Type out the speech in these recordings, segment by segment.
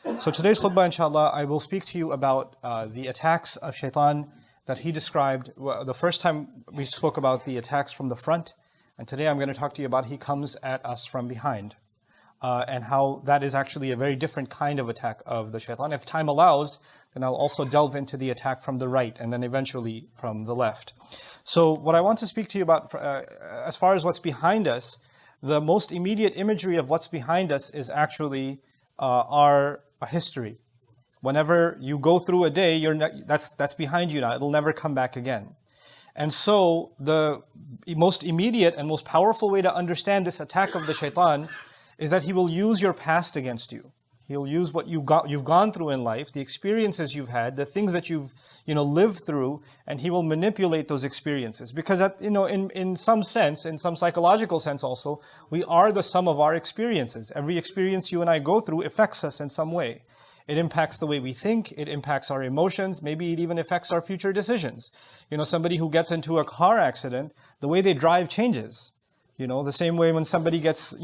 So today's khutbah, inshallah, I will speak to you about the attacks of shaitan that he described. The first time we spoke about the attacks from the front, and today I'm going to talk to you about he comes at us from behind, and how that is actually a very different kind of attack of the shaitan. If time allows, then I'll also delve into the attack from the right and then eventually from the left. So what I want to speak to you about, as far as what's behind us, the most immediate imagery of what's behind us is actually our history. Whenever you go through a day, that's behind you now. It'll never come back again. And so the most immediate and most powerful way to understand this attack of the shaitan is that he will use your past against you. He'll use what you've gone through in life, the experiences you've had, the things that you've lived through, and he will manipulate those experiences. Because in some sense, in some psychological sense also, we are the sum of our experiences. Every experience you and I go through affects us in some way. It impacts the way we think, it impacts our emotions, maybe it even affects our future decisions. Somebody who gets into a car accident, the way they drive changes. The same way when somebody gets,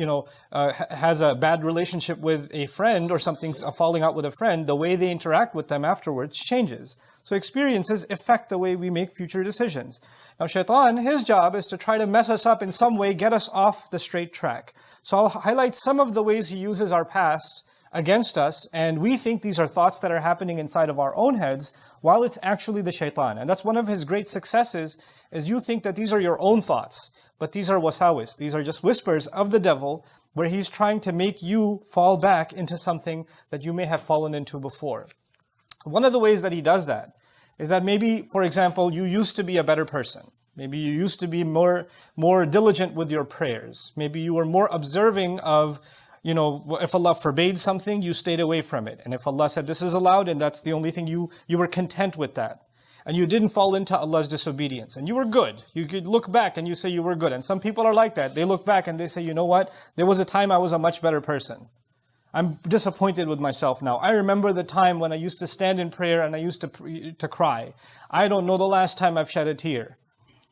has a bad relationship with a friend or something, falling out with a friend, the way they interact with them afterwards changes. So experiences affect the way we make future decisions. Now shaitan, his job is to try to mess us up in some way, get us off the straight track. So I'll highlight some of the ways he uses our past against us, and we think these are thoughts that are happening inside of our own heads, while it's actually the shaitan. And that's one of his great successes, is you think that these are your own thoughts. But these are wasawis. These are just whispers of the devil where he's trying to make you fall back into something that you may have fallen into before. One of the ways that he does that is that maybe, for example, you used to be a better person. Maybe you used to be more diligent with your prayers. Maybe you were more observing of, if Allah forbade something, you stayed away from it. And if Allah said this is allowed and that's the only thing, you were content with that. And you didn't fall into Allah's disobedience. And you were good. You could look back and you say you were good. And some people are like that. They look back and they say, you know what? There was a time I was a much better person. I'm disappointed with myself now. I remember the time when I used to stand in prayer and I used to cry. I don't know the last time I've shed a tear.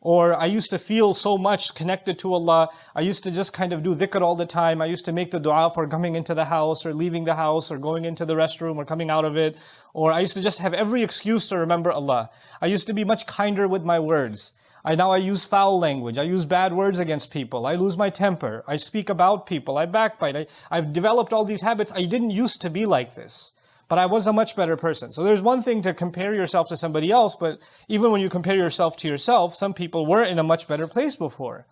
Or I used to feel so much connected to Allah. I used to just kind of do dhikr all the time. I used to make the dua for coming into the house or leaving the house or going into the restroom or coming out of it. Or I used to just have every excuse to remember Allah. I used to be much kinder with my words. Now I use foul language. I use bad words against people. I lose my temper. I speak about people. I backbite. I've developed all these habits. I didn't used to be like this. But I was a much better person. So there's one thing to compare yourself to somebody else, but even when you compare yourself to yourself, some people were in a much better place before.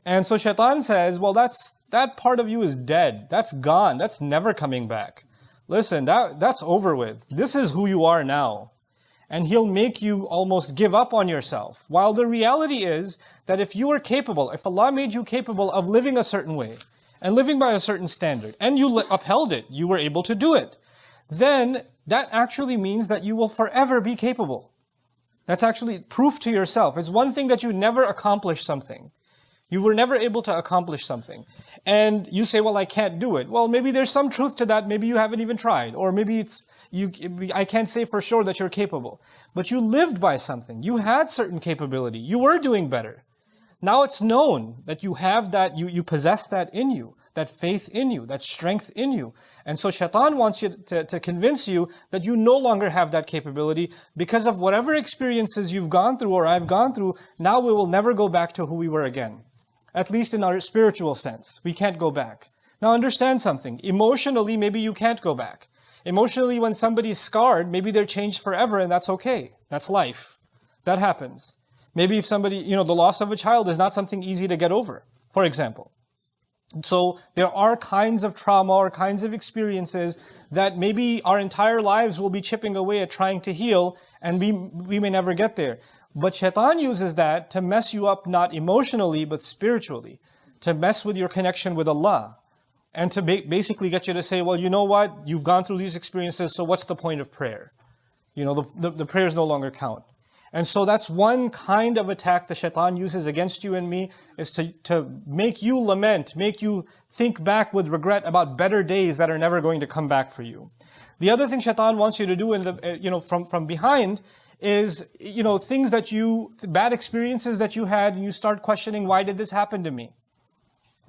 And so shaitan says, well, that part of you is dead. That's gone. That's never coming back. Listen, that's over with. This is who you are now. And he'll make you almost give up on yourself. While the reality is that if you were capable, if Allah made you capable of living a certain way and living by a certain standard, and you upheld it, you were able to do it, then that actually means that you will forever be capable. That's actually proof to yourself. It's one thing that you never accomplish something. You were never able to accomplish something. And you say, well, I can't do it. Well, maybe there's some truth to that. Maybe you haven't even tried. Or maybe I can't say for sure that you're capable. But you lived by something. You had certain capability. You were doing better. Now it's known that you have that, you possess that in you, that faith in you, that strength in you. And so shaitan wants you to convince you that you no longer have that capability because of whatever experiences you've gone through or I've gone through. Now we will never go back to who we were again. At least in our spiritual sense, we can't go back. Now understand something. Emotionally, maybe you can't go back. Emotionally, when somebody's scarred, maybe they're changed forever and that's okay. That's life. That happens. Maybe if somebody, the loss of a child is not something easy to get over, for example. So there are kinds of trauma or kinds of experiences that maybe our entire lives will be chipping away at trying to heal, and we may never get there. But shaitan uses that to mess you up not emotionally but spiritually, to mess with your connection with Allah, and to basically get you to say, well, you know what, you've gone through these experiences, so what's the point of prayer? The prayers no longer count. And so that's one kind of attack the shaitan uses against you and me, is to make you lament, make you think back with regret about better days that are never going to come back for you. The other thing shaitan wants you to do from behind is, bad experiences that you had, and you start questioning, why did this happen to me?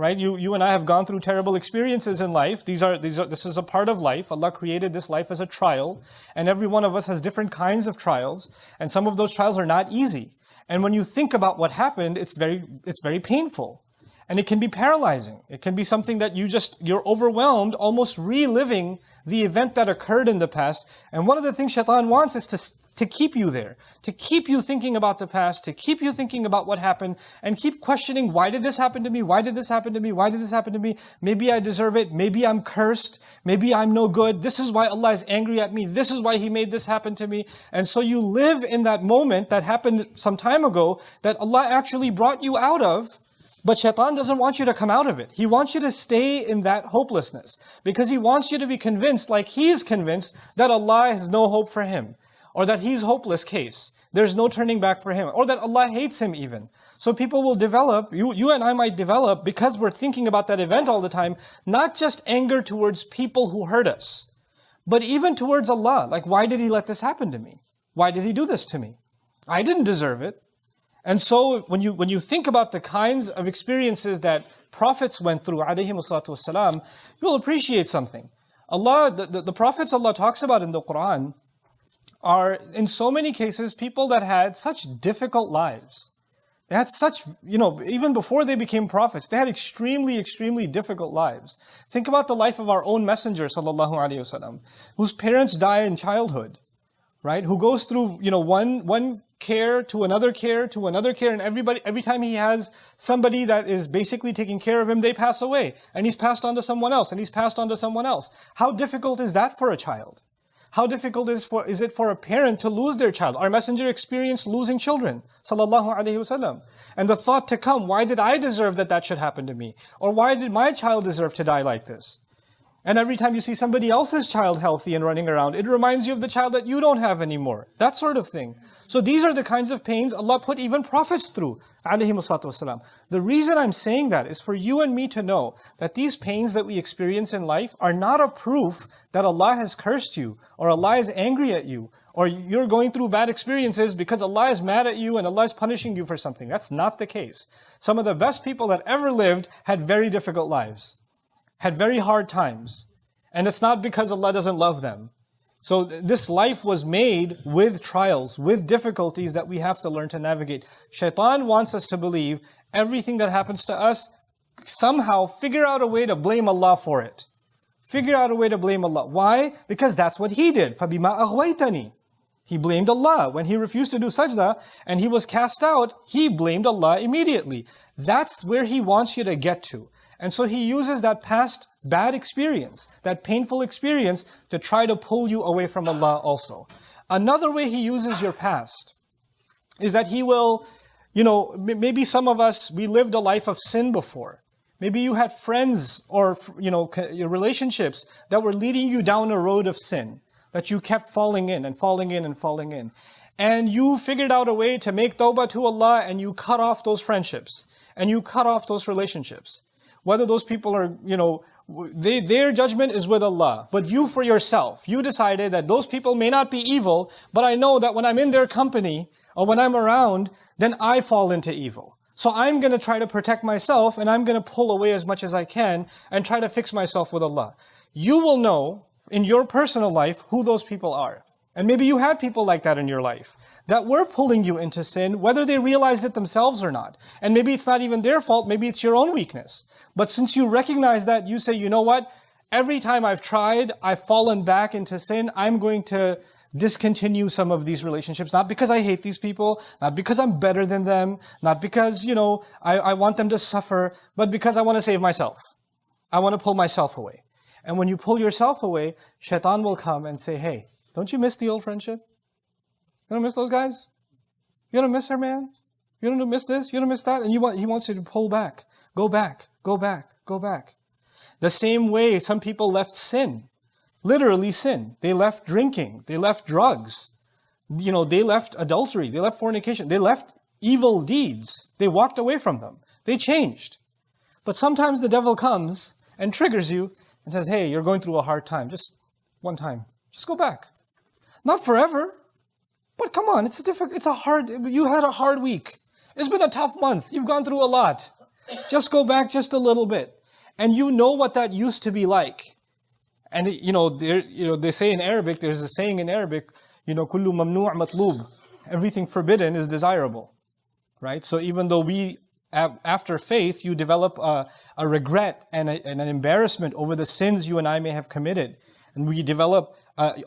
right? You and I have gone through terrible experiences in life. This is a part of life. Allah created this life as a trial, and every one of us has different kinds of trials, and some of those trials are not easy. And when you think about what happened, it's very painful. And it can be paralyzing. It can be something that you're overwhelmed, almost reliving the event that occurred in the past. And one of the things Shaitan wants is to keep you there, to keep you thinking about the past, to keep you thinking about what happened, and keep questioning, why did this happen to me? Why did this happen to me? Why did this happen to me? Maybe I deserve it. Maybe I'm cursed. Maybe I'm no good. This is why Allah is angry at me. This is why He made this happen to me. And so you live in that moment that happened some time ago that Allah actually brought you out of. But Shaitan doesn't want you to come out of it. He wants you to stay in that hopelessness because he wants you to be convinced, like he's convinced, that Allah has no hope for him, or that he's hopeless case. There's no turning back for him, or that Allah hates him even. So people will develop, you and I might develop, because we're thinking about that event all the time, not just anger towards people who hurt us, but even towards Allah. Like, why did He let this happen to me? Why did He do this to me? I didn't deserve it. And so when you think about the kinds of experiences that prophets went through, ﷺ, you'll appreciate something. The prophets Allah talks about in the Quran are, in so many cases, people that had such difficult lives. They had such, even before they became prophets, they had extremely, extremely difficult lives. Think about the life of our own messenger, sallallahu alaihi wasallam, whose parents die in childhood, right? Who goes through, one care to another care to another care, and every time he has somebody that is basically taking care of him, they pass away, and he's passed on to someone else, and he's passed on to someone else. How difficult is that for a child? How difficult is it for a parent to lose their child? Our messenger experienced losing children, sallallahu alaihi wasallam. And the thought to come, why did I deserve that should happen to me? Or why did my child deserve to die like this? And every time you see somebody else's child healthy and running around, it reminds you of the child that you don't have anymore. That sort of thing. So these are the kinds of pains Allah put even prophets through, ﷺ. The reason I'm saying that is for you and me to know that these pains that we experience in life are not a proof that Allah has cursed you, or Allah is angry at you, or you're going through bad experiences because Allah is mad at you and Allah is punishing you for something. That's not the case. Some of the best people that ever lived had very difficult lives, had very hard times. And it's not because Allah doesn't love them. So this life was made with trials, with difficulties that we have to learn to navigate. Shaitan wants us to believe everything that happens to us, somehow figure out a way to blame Allah for it. Figure out a way to blame Allah. Why? Because that's what he did. فَبِمَا أَغْوَيْتَنِي. He blamed Allah. When he refused to do sajda and he was cast out, he blamed Allah immediately. That's where he wants you to get to. And so he uses that past bad experience, that painful experience, to try to pull you away from Allah also. Another way he uses your past is that he will, maybe some of us, we lived a life of sin before. Maybe you had friends or, relationships that were leading you down a road of sin, that you kept falling in and falling in and falling in. And you figured out a way to make tawbah to Allah, and you cut off those friendships, and you cut off those relationships. Whether those people are, their judgment is with Allah. But you for yourself, you decided that those people may not be evil, but I know that when I'm in their company, or when I'm around, then I fall into evil. So I'm going to try to protect myself, and I'm going to pull away as much as I can, and try to fix myself with Allah. You will know in your personal life who those people are. And maybe you had people like that in your life that were pulling you into sin, whether they realized it themselves or not. And maybe it's not even their fault, maybe it's your own weakness. But since you recognize that, you say, you know what? Every time I've tried, I've fallen back into sin, I'm going to discontinue some of these relationships. Not because I hate these people, not because I'm better than them, not because, I want them to suffer, but because I want to save myself. I want to pull myself away. And when you pull yourself away, Shaitan will come and say, hey, don't you miss the old friendship? You don't miss those guys? You don't miss her, man? You don't miss this? You don't miss that? And he wants you to pull back. Go back. Go back. Go back. The same way some people left sin. Literally sin. They left drinking. They left drugs. They left adultery. They left fornication. They left evil deeds. They walked away from them. They changed. But sometimes the devil comes and triggers you and says, hey, you're going through a hard time. Just one time. Just go back. Not forever, but come on, you had a hard week. It's been a tough month. You've gone through a lot. Just go back just a little bit. And you know what that used to be like. And they say in Arabic, there's a saying in Arabic, كُلُّ مَمْنُوع مَطْلُوب. Everything forbidden is desirable. Right? So even though after faith, you develop a regret and an embarrassment over the sins you and I may have committed. And we develop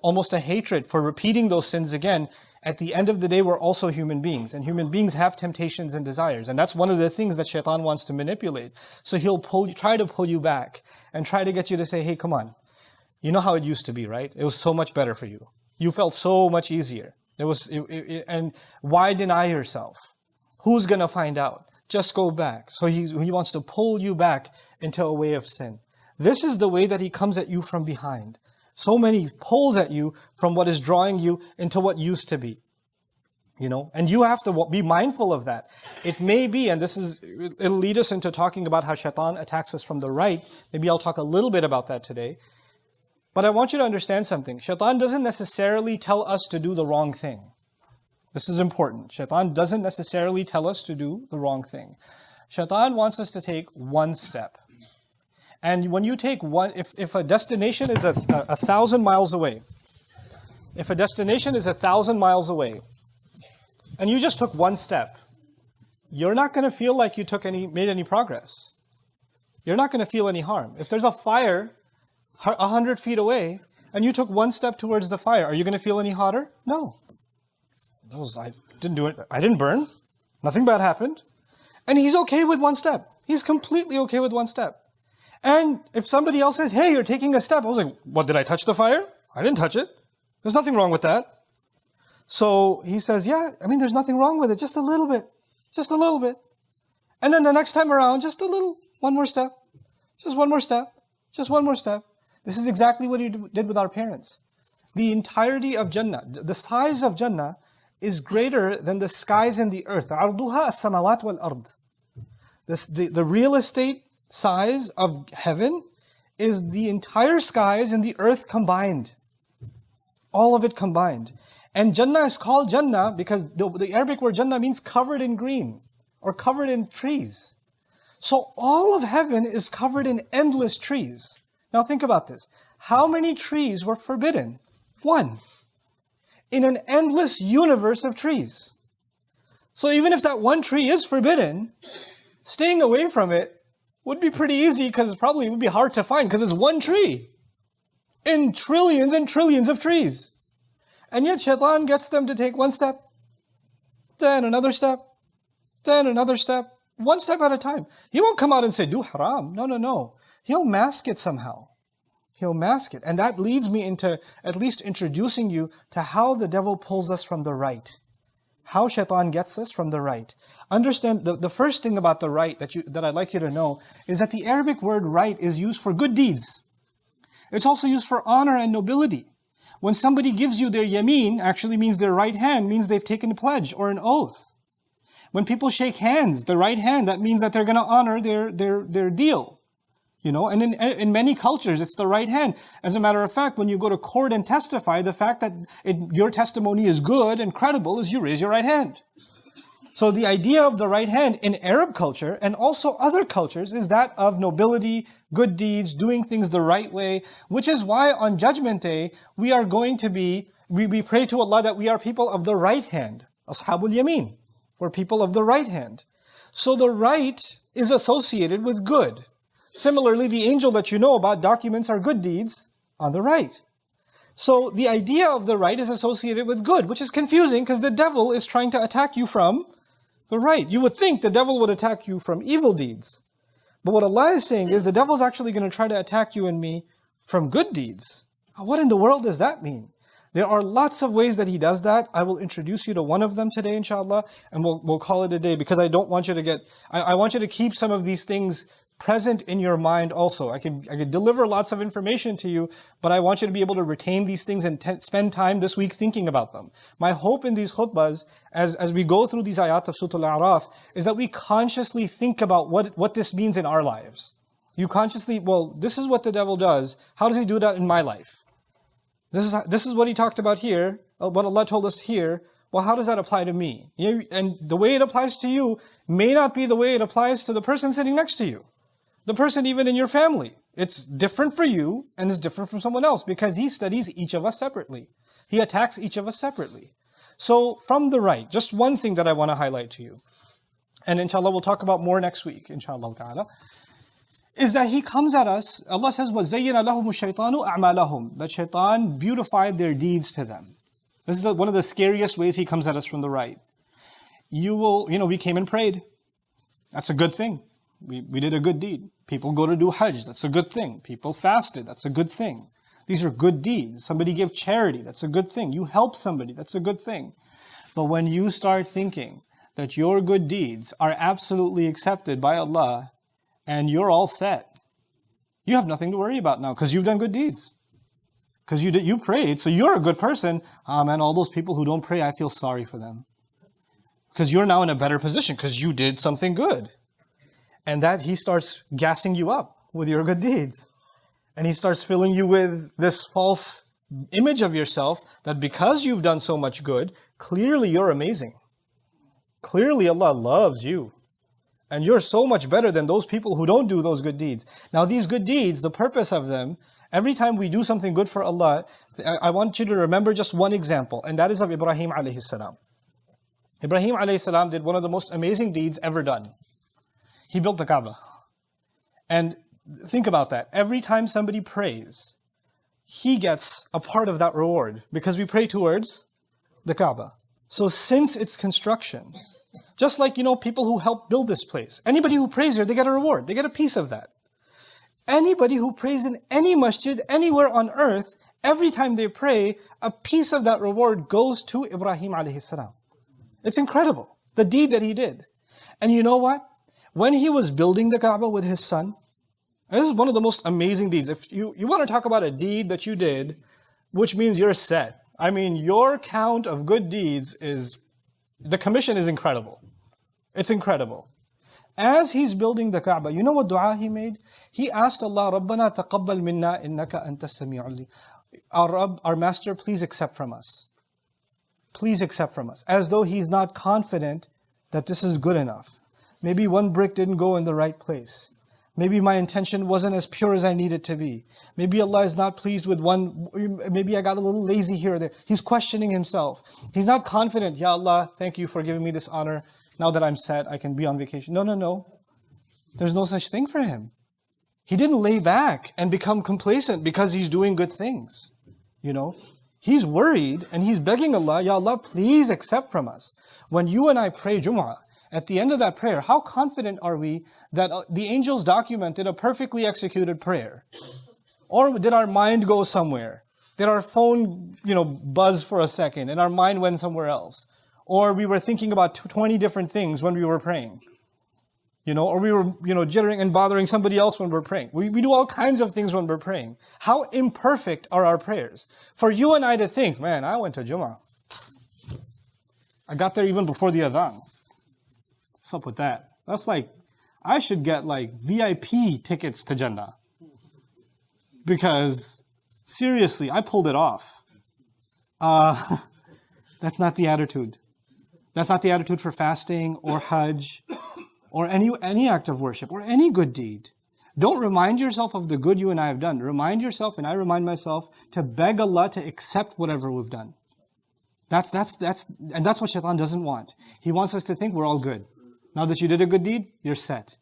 almost a hatred for repeating those sins again. At the end of the day, we're also human beings. And human beings have temptations and desires. And that's one of the things that Shaitan wants to manipulate. So he'll try to pull you back and try to get you to say, hey, come on. You know how it used to be, right? It was so much better for you. You felt so much easier. And why deny yourself? Who's going to find out? Just go back. So he wants to pull you back into a way of sin. This is the way that he comes at you from behind. So many pulls at you from what is drawing you into what used to be. And you have to be mindful of that. It may be, and it'll lead us into talking about how Shaitan attacks us from the right. Maybe I'll talk a little bit about that today. But I want you to understand something. Shaitan doesn't necessarily tell us to do the wrong thing. This is important. Shaitan doesn't necessarily tell us to do the wrong thing. Shaitan wants us to take one step. And when you take one, if a destination is 1,000 miles away, if a destination is 1,000 miles away, and you just took one step, you're not going to feel like you made any progress. You're not going to feel any harm. If there's a fire 100 feet away, and you took one step towards the fire, are you going to feel any hotter? No. I didn't do it. I didn't burn. Nothing bad happened. And he's okay with one step. He's completely okay with one step. And if somebody else says, hey, you're taking a step, I was like, what, did I touch the fire? I didn't touch it. There's nothing wrong with that. So he says, yeah, there's nothing wrong with it. Just a little bit. Just a little bit. And then the next time around, just a little, one more step. Just one more step. Just one more step. This is exactly what he did with our parents. The entirety of Jannah, the size of Jannah is greater than the skies and the earth. عَرْضُهَا السَّمَوَاتُ وَالْأَرْضِ. The real estate size of heaven is the entire skies and the earth combined. All of it combined. And Jannah is called Jannah because the Arabic word Jannah means covered in green or covered in trees. So all of heaven is covered in endless trees. Now think about this. How many trees were forbidden? One. In an endless universe of trees. So even if that one tree is forbidden, staying away from it would be pretty easy because probably it would be hard to find because it's one tree in trillions and trillions of trees. And yet Shaitan gets them to take one step, then another step, then another step, one step at a time. He won't come out and say, do haram. No. He'll mask it somehow. He'll mask it. And that leads me into at least introducing you to how the devil pulls us from the right. How Shaitan gets us from the right. Understand, the first thing about the right that I'd like you to know is that the Arabic word right is used for good deeds. It's also used for honor and nobility. When somebody gives you their yameen, actually means their right hand, means they've taken a pledge or an oath. When people shake hands, the right hand, that means that they're going to honor their deal. And in many cultures, it's the right hand. As a matter of fact, when you go to court and testify, the fact that your testimony is good and credible is you raise your right hand. So the idea of the right hand in Arab culture and also other cultures is that of nobility, good deeds, doing things the right way, which is why on Judgment Day, we pray to Allah that we are people of the right hand. Ashabul Yameen. We're people of the right hand. So the right is associated with good. Similarly, the angel that you know about documents our good deeds on the right. So the idea of the right is associated with good, which is confusing because the devil is trying to attack you from the right. You would think the devil would attack you from evil deeds. But what Allah is saying is the devil's actually going to try to attack you and me from good deeds. What in the world does that mean? There are lots of ways that he does that. I will introduce you to one of them today, inshallah, and we'll call it a day because I don't want you to I want you to keep some of these things present in your mind also. I can deliver lots of information to you, but I want you to be able to retain these things and spend time this week thinking about them. My hope in these khutbahs, as we go through these ayat of Surah Al-A'raf, is that we consciously think about what this means in our lives. You consciously, this is what the devil does. How does he do that in my life? This is what he talked about here, what Allah told us here. well, how does that apply to me? And the way it applies to you may not be the way it applies to the person sitting next to you. The person even in your family. It's different for you and it's different from someone else because he studies each of us separately. He attacks each of us separately. So from the right, just one thing that I want to highlight to you, and inshallah we'll talk about more next week, inshallah ta'ala, is that he comes at us, Allah says, وَزَيَّنَ لَهُمُ الشَّيْطَانُ أَعْمَالَهُم. That shaitan beautified their deeds to them. This is one of the scariest ways he comes at us from the right. We came and prayed. That's a good thing. We did a good deed. People go to do Hajj. That's a good thing. People fasted. That's a good thing. These are good deeds. Somebody gave charity. That's a good thing. You help somebody. That's a good thing. But when you start thinking that your good deeds are absolutely accepted by Allah and you're all set, you have nothing to worry about now because you've done good deeds. Because you prayed, so you're a good person. Man, all those people who don't pray, I feel sorry for them. Because you're now in a better position because you did something good. And that he starts gassing you up with your good deeds. And he starts filling you with this false image of yourself that because you've done so much good, clearly you're amazing. Clearly Allah loves you. And you're so much better than those people who don't do those good deeds. Now these good deeds, the purpose of them, every time we do something good for Allah, I want you to remember just one example, and that is of Ibrahim alayhi salam. Ibrahim alayhi salam did one of the most amazing deeds ever done. He built the Kaaba. And think about that. Every time somebody prays, he gets a part of that reward because we pray towards the Kaaba. So since its construction, just like, people who help build this place, anybody who prays here, they get a reward. They get a piece of that. Anybody who prays in any masjid, anywhere on earth, every time they pray, a piece of that reward goes to Ibrahim alayhi salam. It's incredible, the deed that he did. And you know what? When he was building the Kaaba with his son, and this is one of the most amazing deeds. If you want to talk about a deed that you did, which means you're set. I mean, your count of good deeds the commission is incredible. It's incredible. As he's building the Kaaba, you know what dua he made? He asked Allah, رَبَّنَا تَقَبَّلْ مِنَّا إِنَّكَ أَنْتَ السَّمِيعُ الْعَلِيمُ. Our Rabb, our Master, please accept from us. Please accept from us. As though he's not confident that this is good enough. Maybe one brick didn't go in the right place. Maybe my intention wasn't as pure as I need it to be. Maybe Allah is not pleased with one, maybe I got a little lazy here or there. He's questioning himself. He's not confident, Ya Allah, thank you for giving me this honor. Now that I'm set, I can be on vacation. No. There's no such thing for him. He didn't lay back and become complacent because he's doing good things. He's worried and he's begging Allah, Ya Allah, please accept from us. When you and I pray Jum'ah, at the end of that prayer, how confident are we that the angels documented a perfectly executed prayer? Or did our mind go somewhere? Did our phone, buzz for a second and our mind went somewhere else? Or we were thinking about 20 different things when we were praying? Or we were, jittering and bothering somebody else when we're praying. We do all kinds of things when we're praying. How imperfect are our prayers? For you and I to think, man, I went to Jum'ah. I got there even before the adhan. What's up with that? That's like, I should get VIP tickets to Jannah. Because, seriously, I pulled it off. That's not the attitude. That's not the attitude for fasting or Hajj or any act of worship or any good deed. Don't remind yourself of the good you and I have done. Remind yourself, and I remind myself, to beg Allah to accept whatever we've done. And that's what Shaitan doesn't want. He wants us to think we're all good. Now that you did a good deed, you're set.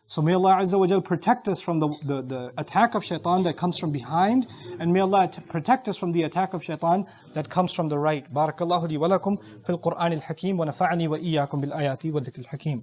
So may Allah Azza wa Jal protect us from the attack of Shaitan that comes from behind, and may Allah protect us from the attack of Shaitan that comes from the right. Barakallahu li wa lakum fil Qur'an al-Hakim wa nafa'ani wa iyyakum bil ayati wa dhikr al-Hakim.